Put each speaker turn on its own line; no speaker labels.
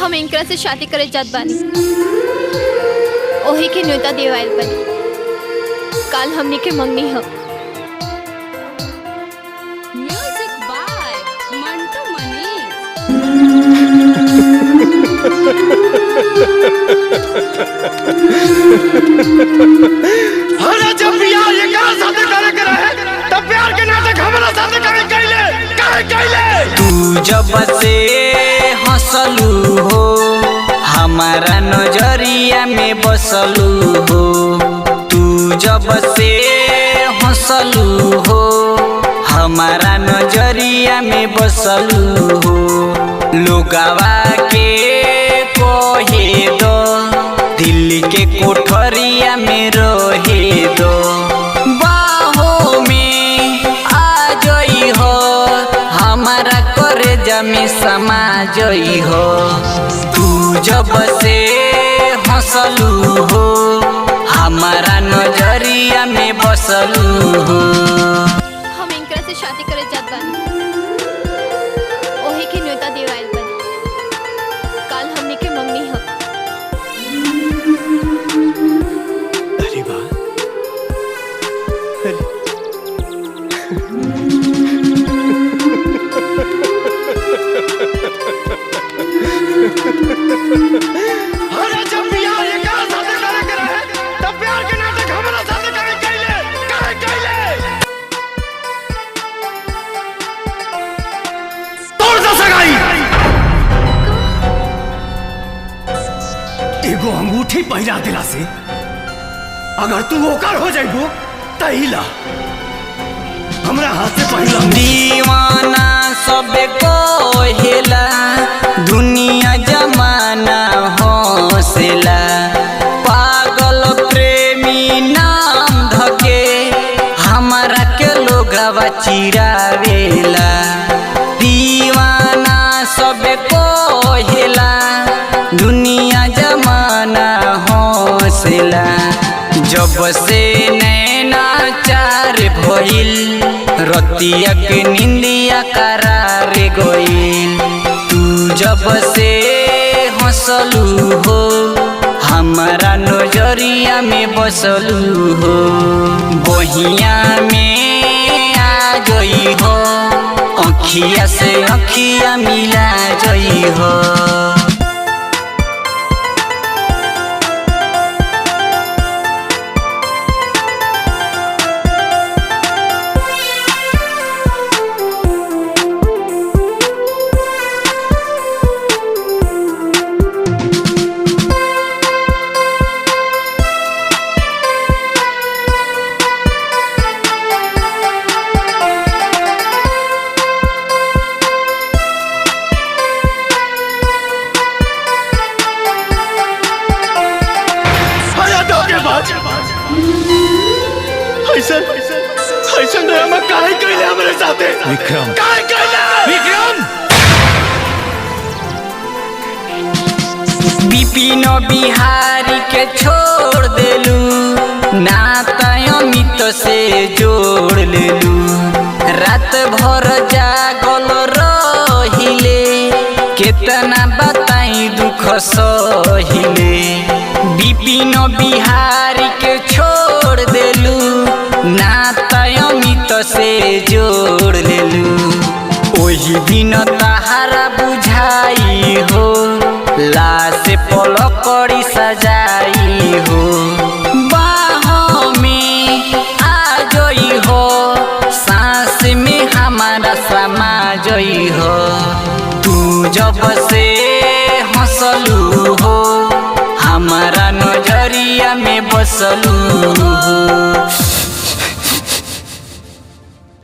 हम इनकरा से शादी करे जात बानी। ओही के न्योता देवाइल बनी। काल हमनी के मंगनी ह।
Music by Mantu Manish.
अरे जब प्यार ये करा साथे करे के रहे तब प्यार के नाटक हमरा साथे करे कैले
तू जब से हंसलू हो हमारा नजरिया में बसलू हो। तू जब से हंसलू हो हमारा नजरिया में बसलू हो। लोगवा के कहे दो दिल के कोठरिया में रहे दो। बाहों में आ जई हो हमारा करेजा में समा जई हो। तू जब से हंसलू हो हमारा नजरिया में बसलू हो।
हम इनकरा से शादी करे जात बानी। ओही के न्योता देवाइल बनी। काल हमनी के मंगनी ह।
अरे वाह अरे जब प्यार ये करा साथे करे के रहे तब प्यार के नाटक हमरा साथे करे कैले तोड़ सा सगाई। एगो अंगूठी पहिरा दिला से अगर तू ओकर हो जाइबो तहिला हमरा हाथ से पहिला।
दीवाना सब कहेला दुनिया जमाना हौसला। पागल प्रेमी नाम धके हमारा के लोगवा चिरावेला। दीवाना सब कहेला दुनिया जमाना हौसला। जब से नैना चार भइल रतिया के निंदिया करार गइल। तू जब से हंसलू हो हमारा नजरिया में बसलू हो। बहिया में आ गई हो अखिया से अखिया मिला जई हो।
ऐसा ड्रामा काहे कैले हमरे साथे विक्रम काहे कैले विक्रम।
विपिन बिहारी के छोड़ देलू नाता अमित से जोड़ लेलू। रात भर जागल रहिले केतना बताई दुख सहिले। विपिन बिहारी के छोड़ देलू नाता अमित से जोड़ लेलू। ओही दिन तहारा बुझाई हो लाश पलकड़ी सजाई हो। बाहों में आ जई हो सांस में हमारा समा जई हो। तू जब से हंसलू हो हमारा नजरिया में बसलू हो।